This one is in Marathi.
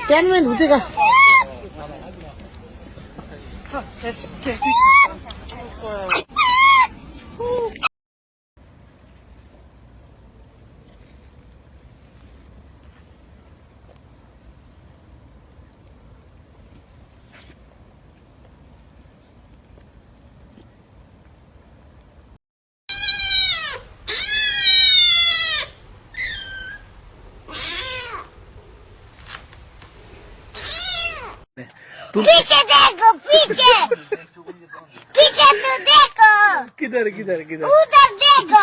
10 में दूसरेगा पीछे देखो पीछे पीछे तो देखो किधर किधर किधर उधर देखो